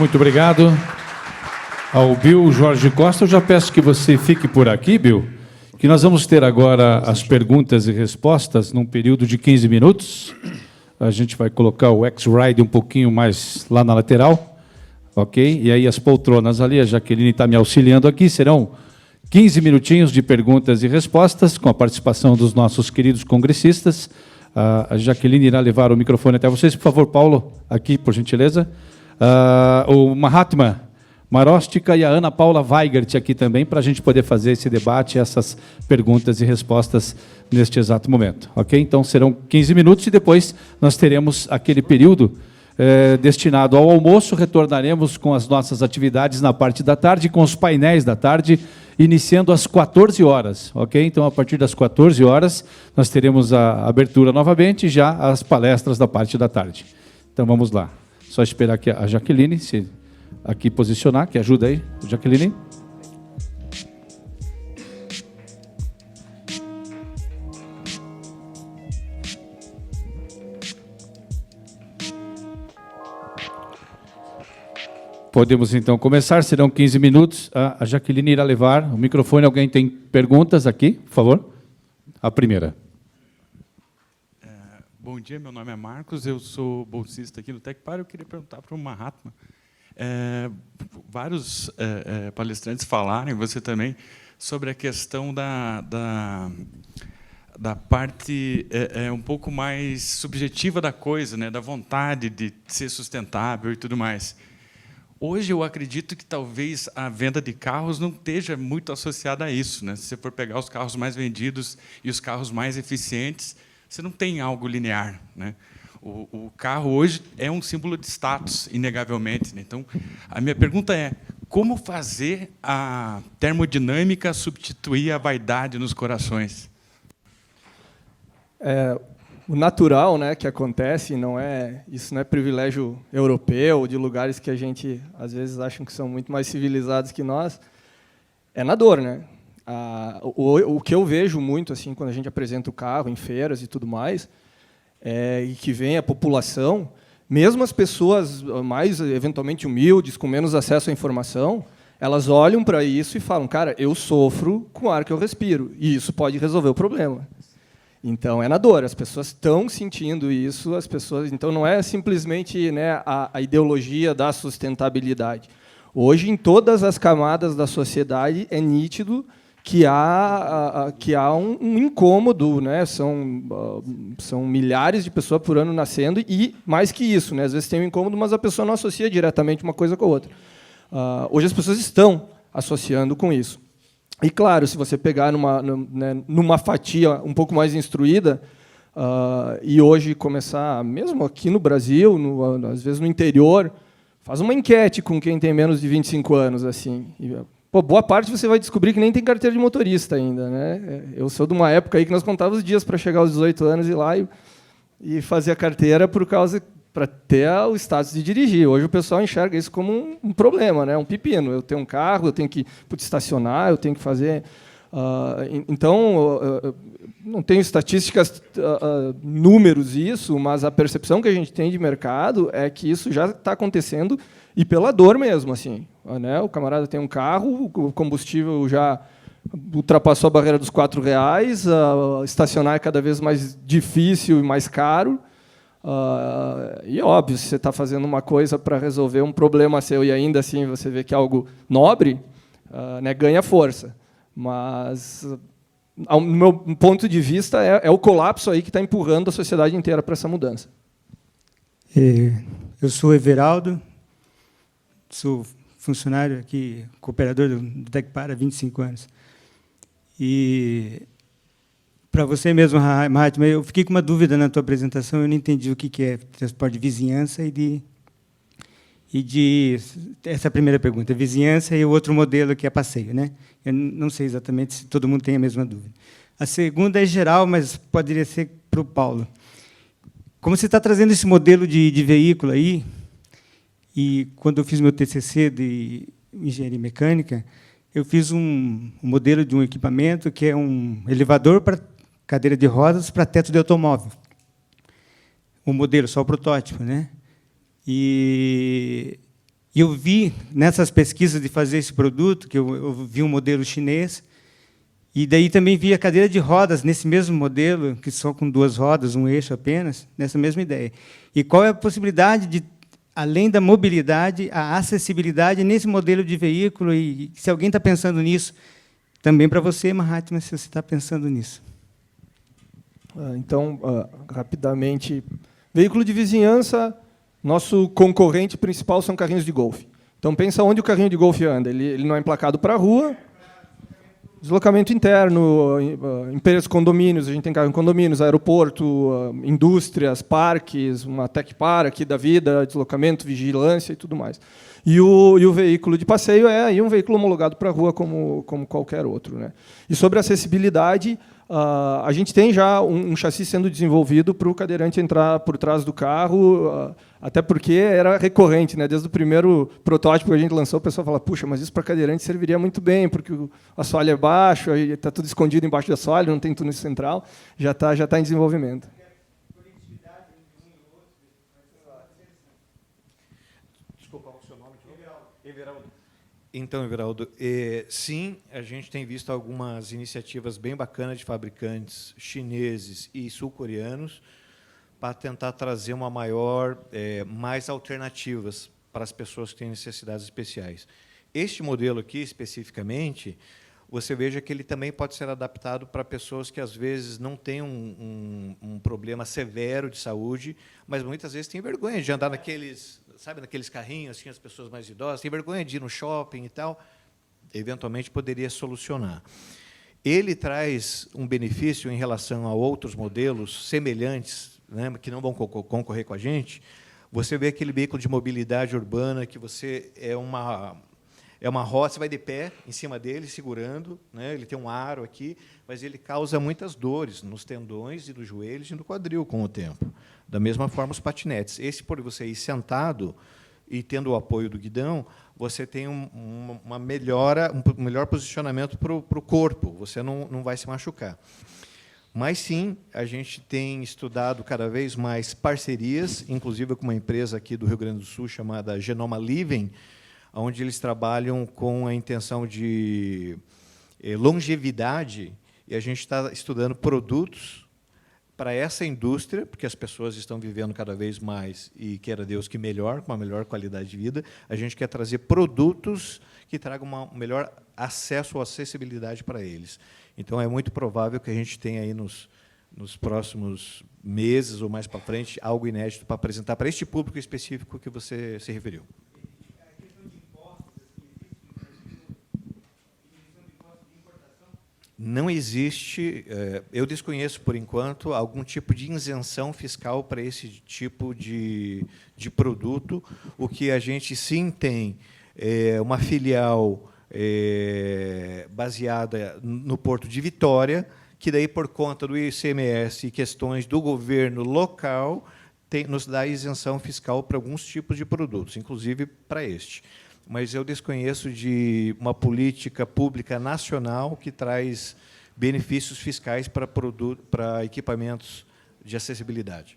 Muito obrigado ao Bill Jorge Costa. Eu já peço que você fique por aqui, Bill, que nós vamos ter agora as perguntas e respostas num período de 15 minutos. A gente vai colocar o X-Ride um pouquinho mais lá na lateral, ok? E aí as poltronas ali, a Jaqueline está me auxiliando aqui, serão 15 minutinhos de perguntas e respostas com a participação dos nossos queridos congressistas. A Jaqueline irá levar o microfone até vocês. Por favor, Paulo, aqui, por gentileza. O Mahatma Marostica e a Ana Paula Weigert aqui também, para a gente poder fazer esse debate, essas perguntas e respostas neste exato momento. Ok? Então, serão 15 minutos e depois nós teremos aquele período destinado ao almoço. Retornaremos com as nossas atividades na parte da tarde, com os painéis da tarde, iniciando às 14 horas. Ok? Então, a partir das 14 horas, nós teremos a abertura novamente e já as palestras da parte da tarde. Então, vamos lá. Só esperar que a Jaqueline se aqui posicionar, que ajuda aí, Jaqueline. Podemos então começar, serão 15 minutos. A Jaqueline irá levar o microfone. Alguém tem perguntas aqui, por favor? A primeira. Bom dia, meu nome é Marcos, eu sou bolsista aqui no Tecpar. Eu queria perguntar para o Mahatma. Vários palestrantes falaram, e você também, sobre a questão da parte um pouco mais subjetiva da coisa, né, da vontade de ser sustentável e tudo mais. Hoje, eu acredito que talvez a venda de carros não esteja muito associada a isso, né? Se você for pegar os carros mais vendidos e os carros mais eficientes, você não tem algo linear, né? O carro hoje é um símbolo de status, inegavelmente, né? Então, a minha pergunta é: como fazer a termodinâmica substituir a vaidade nos corações? O natural, né, que acontece, isso não é privilégio europeu, de lugares que a gente às vezes acham que são muito mais civilizados que nós, é na dor, né? O que eu vejo muito assim quando a gente apresenta o carro em feiras e tudo mais, e que vem a população, mesmo as pessoas mais eventualmente humildes, com menos acesso à informação, elas olham para isso e falam: cara, eu sofro com o ar que eu respiro, e isso pode resolver o problema. Então, é na dor, as pessoas estão sentindo isso, então não é simplesmente, né, a ideologia da sustentabilidade. Hoje, em todas as camadas da sociedade, é nítido que há um incômodo, né? São milhares de pessoas por ano nascendo, e mais que isso, né? Às vezes tem um incômodo, mas a pessoa não associa diretamente uma coisa com a outra. Hoje as pessoas estão associando com isso. E, claro, se você pegar numa fatia um pouco mais instruída, e hoje começar, mesmo aqui no Brasil, às vezes no interior, faz uma enquete com quem tem menos de 25 anos. Assim, e, boa parte você vai descobrir que nem tem carteira de motorista ainda, né? Eu sou de uma época aí que nós contávamos os dias para chegar aos 18 anos e ir lá e fazer a carteira para ter o status de dirigir. Hoje o pessoal enxerga isso como um problema, né? Um pepino. Eu tenho um carro, eu tenho que estacionar, eu tenho que fazer... Então, não tenho estatísticas, números isso, mas a percepção que a gente tem de mercado é que isso já está acontecendo, e pela dor mesmo. Assim, né? O camarada tem um carro, o combustível já ultrapassou a barreira dos R$4, estacionar é cada vez mais difícil e mais caro. E, óbvio, se você está fazendo uma coisa para resolver um problema seu e ainda assim você vê que é algo nobre, né, ganha força. Mas, no meu ponto de vista, é o colapso aí que está empurrando a sociedade inteira para essa mudança. Eu sou Everaldo, sou funcionário aqui, cooperador do Tecpar há 25 anos. E, para você mesmo, Mahatma, eu fiquei com uma dúvida na tua apresentação, eu não entendi o que é transporte de vizinhança e essa é a primeira pergunta, vizinhança e o outro modelo que é passeio, né? Eu não sei exatamente se todo mundo tem a mesma dúvida. A segunda é geral, mas poderia ser para o Paulo. Como você está trazendo esse modelo de veículo aí, e quando eu fiz meu TCC de engenharia mecânica, eu fiz um modelo de um equipamento que é um elevador para cadeira de rodas para teto de automóvel. O modelo, só o protótipo, né? E E eu vi, nessas pesquisas de fazer esse produto, que eu vi um modelo chinês, e daí também vi a cadeira de rodas nesse mesmo modelo, que só com 2 rodas, um eixo apenas, nessa mesma ideia. E qual é a possibilidade de, além da mobilidade, a acessibilidade nesse modelo de veículo? E se alguém está pensando nisso, também para você, Mahatma, se você está pensando nisso. Então, rapidamente, veículo de vizinhança, nosso concorrente principal são carrinhos de golfe. Então, pensa onde o carrinho de golfe anda. Ele não é emplacado para a rua, deslocamento interno, empresas, condomínios, a gente tem carro em condomínios, aeroporto, indústrias, parques, uma tech park da vida, deslocamento, vigilância e tudo mais. E o veículo de passeio é aí um veículo homologado para a rua como qualquer outro, né? E sobre acessibilidade, a gente tem já um chassi sendo desenvolvido para o cadeirante entrar por trás do carro, até porque era recorrente, né? Desde o primeiro protótipo que a gente lançou, o pessoal fala, puxa, mas isso para cadeirante serviria muito bem, porque o assoalho é baixo, está tudo escondido embaixo do assoalho, não tem túnel central, já está em desenvolvimento. Então, Everaldo, sim, a gente tem visto algumas iniciativas bem bacanas de fabricantes chineses e sul-coreanos para tentar trazer mais alternativas para as pessoas que têm necessidades especiais. Este modelo aqui, especificamente, você veja que ele também pode ser adaptado para pessoas que, às vezes, não têm um problema severo de saúde, mas, muitas vezes, têm vergonha de andar naqueles carrinhos, assim, as pessoas mais idosas, têm vergonha de ir no shopping e tal, eventualmente poderia solucionar. Ele traz um benefício em relação a outros modelos semelhantes, né, que não vão concorrer com a gente. Você vê aquele veículo de mobilidade urbana que você é uma roda, você vai de pé em cima dele, segurando, né, ele tem um aro aqui, mas ele causa muitas dores nos tendões e nos joelhos e no quadril com o tempo. Da mesma forma, os patinetes. Esse, por você ir sentado e tendo o apoio do guidão, você tem um melhor posicionamento para o corpo, você não vai se machucar. Mas, sim, a gente tem estudado cada vez mais parcerias, inclusive com uma empresa aqui do Rio Grande do Sul, chamada Genoma Living, onde eles trabalham com a intenção de longevidade, e a gente está estudando produtos para essa indústria, porque as pessoas estão vivendo cada vez mais, e queira Deus que melhor, com uma melhor qualidade de vida, a gente quer trazer produtos que tragam um melhor acesso ou acessibilidade para eles. Então, é muito provável que a gente tenha aí nos próximos meses ou mais para frente algo inédito para apresentar para este público específico que você se referiu. Não existe, eu desconheço, por enquanto, algum tipo de isenção fiscal para esse tipo de produto. O que a gente, sim, tem uma filial baseada no Porto de Vitória, que, daí, por conta do ICMS e questões do governo local, nos dá isenção fiscal para alguns tipos de produtos, inclusive para este. Mas eu desconheço de uma política pública nacional que traz benefícios fiscais para equipamentos de acessibilidade.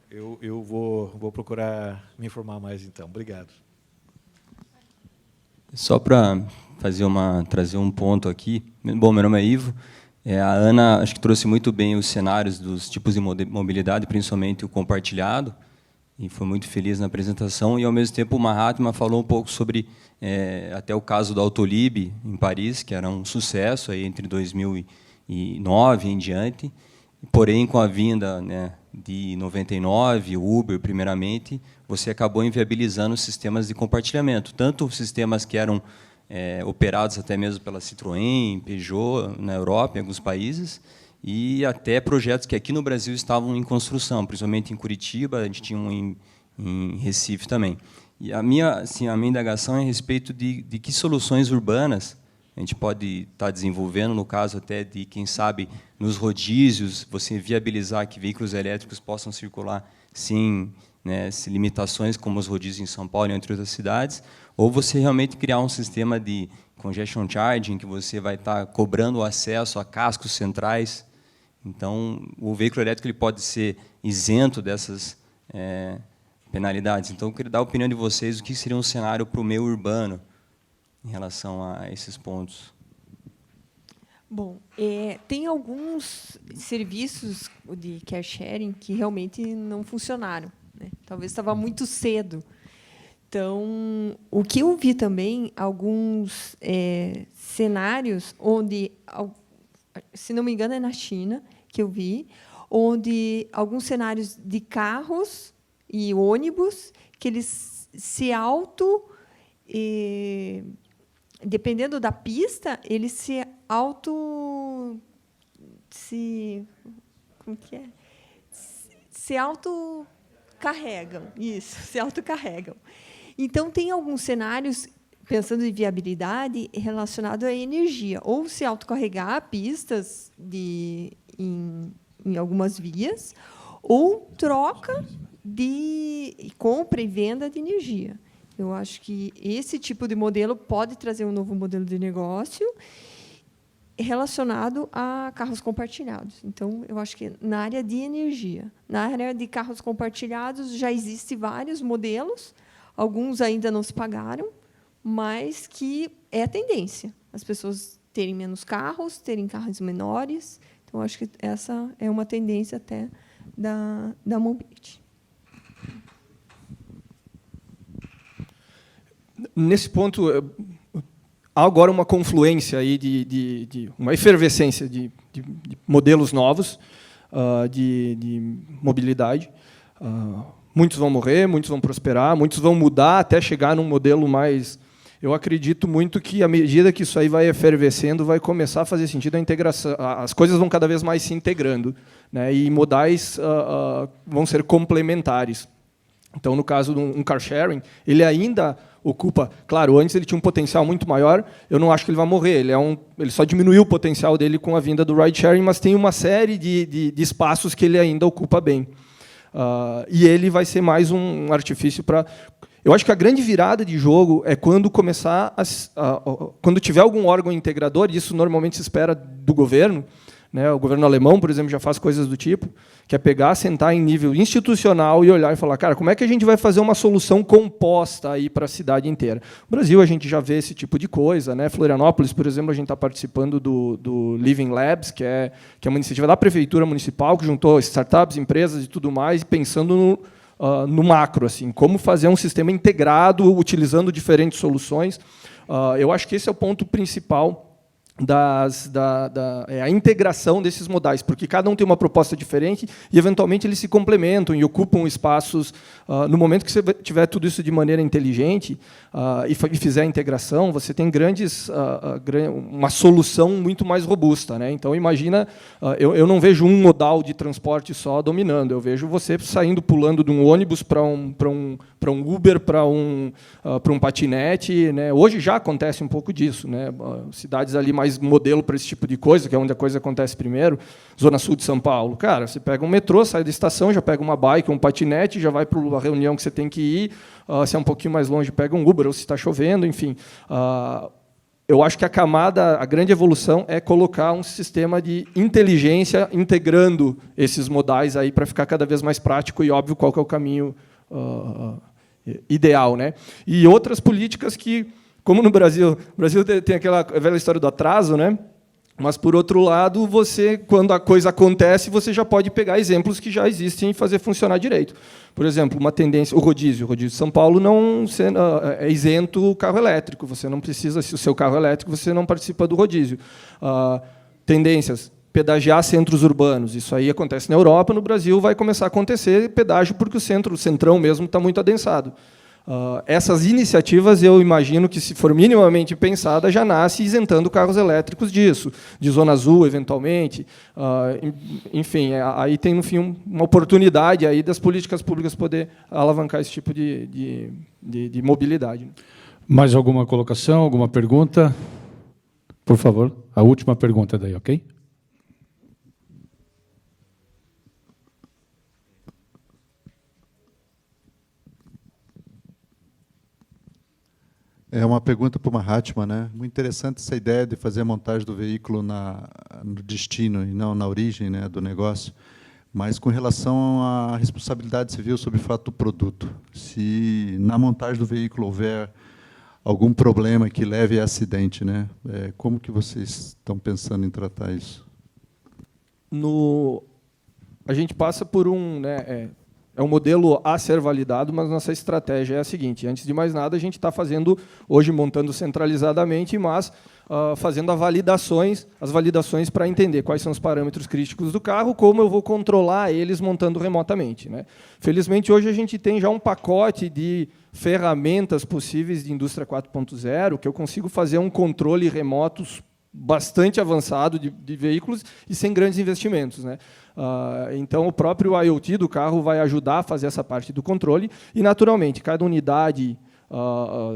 Eu vou procurar me informar mais, então. Obrigado. Só para trazer um ponto aqui. Bom, meu nome é Ivo. A Ana, acho que trouxe muito bem os cenários dos tipos de mobilidade, principalmente o compartilhado, e foi muito feliz na apresentação. E, ao mesmo tempo, o Mahatma falou um pouco sobre até o caso do Autolib, em Paris, que era um sucesso aí entre 2009 em diante. Porém, com a vinda, né, de 99, o Uber, primeiramente, você acabou inviabilizando os sistemas de compartilhamento, tanto os sistemas que eram operados até mesmo pela Citroën, Peugeot, na Europa, em alguns países, e até projetos que aqui no Brasil estavam em construção, principalmente em Curitiba, a gente tinha um em Recife também. E a minha indagação é a respeito de que soluções urbanas a gente pode estar desenvolvendo, no caso até de, quem sabe, nos rodízios, você viabilizar que veículos elétricos possam circular sem limitações, como os rodízios em São Paulo e entre outras cidades, ou você realmente criar um sistema de congestion charging, que você vai estar cobrando o acesso a cascos centrais. Então, o veículo elétrico ele pode ser isento dessas penalidades. Então, eu queria dar a opinião de vocês, o que seria um cenário para o meio urbano em relação a esses pontos. Bom, tem alguns serviços de care sharing que realmente não funcionaram, né? Talvez estava muito cedo. Então, o que eu vi também, alguns cenários onde, se não me engano, é na China que eu vi, onde alguns cenários de carros e ônibus que eles se dependendo da pista, eles como que é? Se autocarregam, isso, se autocarregam. Então, tem alguns cenários, pensando em viabilidade, relacionado à energia, ou se autocarregar pistas em algumas vias, ou troca de compra e venda de energia. Eu acho que esse tipo de modelo pode trazer um novo modelo de negócio relacionado a carros compartilhados. Então, eu acho que na área de energia, na área de carros compartilhados, já existem vários modelos, alguns ainda não se pagaram, mas que é a tendência. As pessoas terem menos carros, terem carros menores. Então, eu acho que essa é uma tendência até da mobility. Nesse ponto, há agora uma confluência aí de uma efervescência de modelos novos de mobilidade. Muitos vão morrer, muitos vão prosperar, muitos vão mudar até chegar num modelo mais... Eu acredito muito que, à medida que isso aí vai efervescendo, vai começar a fazer sentido a integração. As coisas vão cada vez mais se integrando, né, e modais vão ser complementares. Então, no caso de um car sharing, ele ainda ocupa... Claro, antes ele tinha um potencial muito maior, eu não acho que ele vai morrer, ele só diminuiu o potencial dele com a vinda do ride sharing, mas tem uma série de espaços que ele ainda ocupa bem. E ele vai ser mais um artifício para... Eu acho que a grande virada de jogo é quando começar quando tiver algum órgão integrador, e isso normalmente se espera do governo, né? O governo alemão, por exemplo, já faz coisas do tipo, que é pegar, sentar em nível institucional e olhar e falar, cara, como é que a gente vai fazer uma solução composta aí para a cidade inteira? No Brasil, a gente já vê esse tipo de coisa, né? Florianópolis, por exemplo, a gente está participando do Living Labs, que é uma iniciativa da prefeitura municipal, que juntou startups, empresas e tudo mais, pensando no macro, assim, como fazer um sistema integrado, utilizando diferentes soluções. Eu acho que esse é o ponto principal a integração desses modais, porque cada um tem uma proposta diferente e, eventualmente, eles se complementam e ocupam espaços. No momento que você tiver tudo isso de maneira inteligente e fizer a integração, você tem uma solução muito mais robusta, né? Então, imagina, eu não vejo um modal de transporte só dominando, eu vejo você saindo, pulando de um ônibus para um Uber, para um patinete, né? Hoje já acontece um pouco disso, né? Cidades ali mais modelo para esse tipo de coisa, que é onde a coisa acontece primeiro, Zona Sul de São Paulo. Cara, você pega um metrô, sai da estação, já pega uma bike, um patinete, já vai para a reunião que você tem que ir, se é um pouquinho mais longe, pega um Uber, ou se está chovendo, enfim. Eu acho que a grande evolução é colocar um sistema de inteligência integrando esses modais aí para ficar cada vez mais prático e óbvio qual que é o caminho ideal, né? E outras políticas que, como no Brasil tem aquela velha história do atraso, né? Mas, por outro lado, quando a coisa acontece, você já pode pegar exemplos que já existem e fazer funcionar direito. Por exemplo, uma tendência, o rodízio de São Paulo não é isento o carro elétrico. Você não precisa, se o seu carro é elétrico, você não participa do rodízio. Tendências, pedagiar centros urbanos. Isso aí acontece na Europa, no Brasil vai começar a acontecer pedágio porque o centrão mesmo está muito adensado. Essas iniciativas, eu imagino que, se for minimamente pensada, já nasce isentando carros elétricos disso, de zona azul, eventualmente. Enfim, aí tem, no fim, uma oportunidade aí das políticas públicas poder alavancar esse tipo de mobilidade. Mais alguma colocação, alguma pergunta? Por favor, a última pergunta daí, ok? É uma pergunta para o Mahatma, né? Muito interessante essa ideia de fazer a montagem do veículo no destino e não na origem, né, do negócio. Mas com relação à responsabilidade civil sobre o fato do produto, se na montagem do veículo houver algum problema que leve a acidente, né? Como que vocês estão pensando em tratar isso? A gente passa por é um modelo a ser validado, mas nossa estratégia é a seguinte: antes de mais nada, a gente está fazendo, hoje montando centralizadamente, mas fazendo as validações para entender quais são os parâmetros críticos do carro, como eu vou controlar eles montando remotamente, né? Felizmente, hoje a gente tem já um pacote de ferramentas possíveis de indústria 4.0, que eu consigo fazer um controle remoto bastante avançado de veículos e sem grandes investimentos, né? Então, o próprio IoT do carro vai ajudar a fazer essa parte do controle e, naturalmente, cada unidade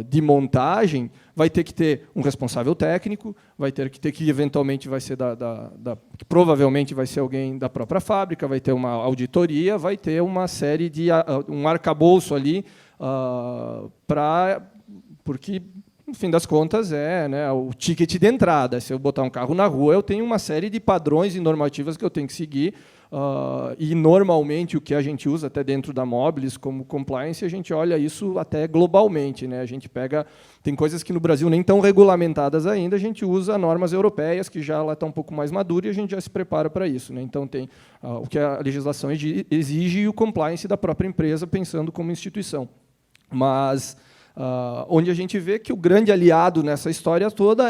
de montagem vai ter que ter um responsável técnico, vai ter que eventualmente vai ser provavelmente vai ser alguém da própria fábrica, vai ter uma auditoria, vai ter uma série de um arcabouço ali porque no fim das contas, né, o ticket de entrada. Se eu botar um carro na rua, eu tenho uma série de padrões e normativas que eu tenho que seguir. E, normalmente, o que a gente usa até dentro da Mobilis como compliance, a gente olha isso até globalmente, né? A gente tem coisas que no Brasil nem estão regulamentadas ainda, a gente usa normas europeias, que já estão um pouco mais maduras, e a gente já se prepara para isso, né? Então, tem o que a legislação exige e o compliance da própria empresa, pensando como instituição. Mas onde a gente vê que o grande aliado nessa história toda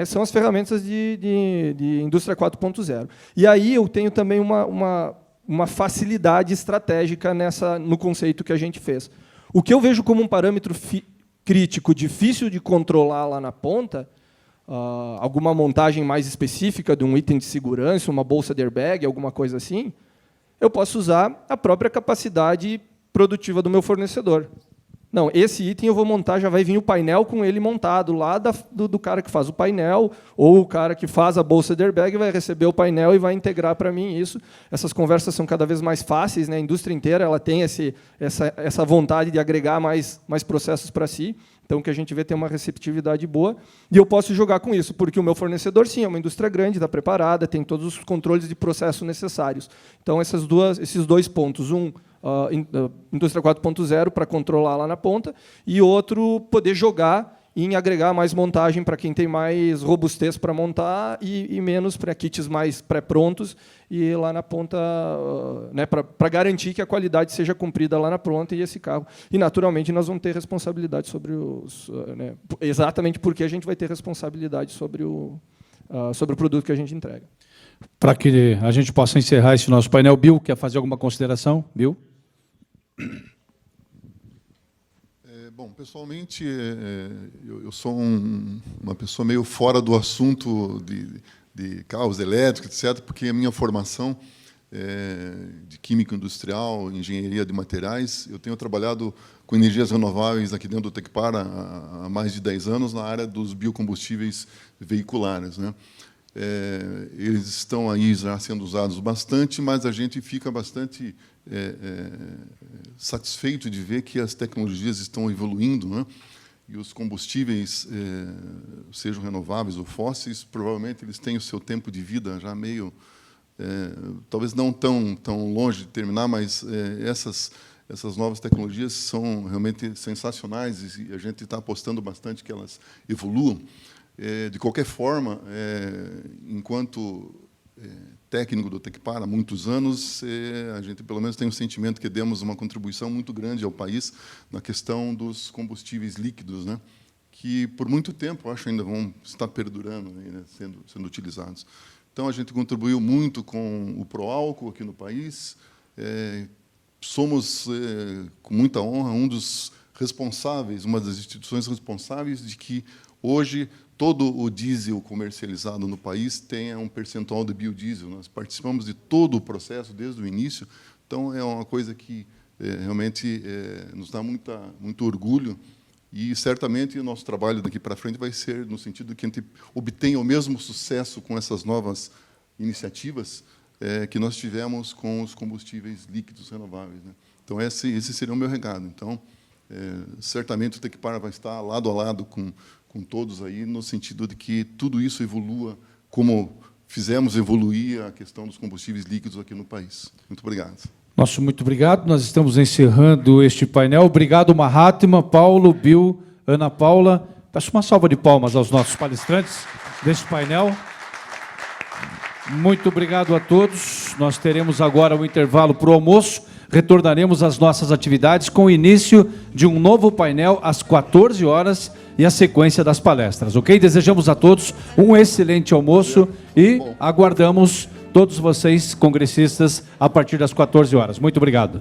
são as ferramentas de indústria 4.0. E aí eu tenho também uma facilidade estratégica no conceito que a gente fez. O que eu vejo como um parâmetro crítico, difícil de controlar lá na ponta, alguma montagem mais específica de um item de segurança, uma bolsa de airbag, alguma coisa assim, eu posso usar a própria capacidade produtiva do meu fornecedor. Não, esse item eu vou montar, já vai vir o painel com ele montado lá do cara que faz o painel, ou o cara que faz a bolsa de airbag vai receber o painel e vai integrar para mim isso. Essas conversas são cada vez mais fáceis, né? A indústria inteira ela tem essa vontade de agregar mais processos para si. Então, o que a gente vê tem uma receptividade boa. E eu posso jogar com isso, porque o meu fornecedor, sim, é uma indústria grande, está preparada, tem todos os controles de processo necessários. Então, esses dois pontos. Indústria 4.0 para controlar lá na ponta, e outro, poder jogar em agregar mais montagem para quem tem mais robustez para montar e menos para kits mais pré-prontos, e lá na ponta, né, para garantir que a qualidade seja cumprida lá na ponta e esse carro. E, naturalmente, nós vamos ter responsabilidade sobre né, exatamente porque a gente vai ter responsabilidade sobre o produto que a gente entrega. Para que a gente possa encerrar esse nosso painel, Bill, quer fazer alguma consideração? Bill? Bom, pessoalmente, eu sou uma pessoa meio fora do assunto de carros elétricos, etc., porque a minha formação é de química industrial, engenharia de materiais. Eu tenho trabalhado com energias renováveis aqui dentro do Tecpar há mais de 10 anos na área dos biocombustíveis veiculares, né? Eles estão aí já sendo usados bastante, mas a gente fica bastante satisfeito de ver que as tecnologias estão evoluindo, né? E os combustíveis, sejam renováveis ou fósseis, provavelmente eles têm o seu tempo de vida já meio, talvez não tão longe de terminar, mas essas novas tecnologias são realmente sensacionais e a gente está apostando bastante que elas evoluam. De qualquer forma, enquanto técnico do Tecpar há muitos anos, a gente pelo menos tem o sentimento que demos uma contribuição muito grande ao país na questão dos combustíveis líquidos, né, que por muito tempo, acho, ainda vão estar perdurando, né, sendo utilizados. Então, a gente contribuiu muito com o Proálcool aqui no país. Somos, com muita honra, um dos responsáveis, uma das instituições responsáveis de que hoje todo o diesel comercializado no país tenha um percentual de biodiesel. Nós participamos de todo o processo desde o início, então é uma coisa que realmente nos dá muito orgulho, e certamente o nosso trabalho daqui para frente vai ser no sentido de que a gente obtenha o mesmo sucesso com essas novas iniciativas que nós tivemos com os combustíveis líquidos renováveis, né? Então, esse seria o meu recado. Então, certamente o Tecpar vai estar lado a lado com todos aí, no sentido de que tudo isso evolua como fizemos evoluir a questão dos combustíveis líquidos aqui no país. Muito obrigado. Muito obrigado. Nós estamos encerrando este painel. Obrigado, Mahatma, Paulo, Bill, Ana Paula. Peço uma salva de palmas aos nossos palestrantes deste painel. Muito obrigado a todos. Nós teremos agora um intervalo para o almoço. Retornaremos às nossas atividades com o início de um novo painel às 14 horas e a sequência das palestras, ok? Desejamos a todos um excelente almoço e aguardamos todos vocês, congressistas, a partir das 14 horas. Muito obrigado.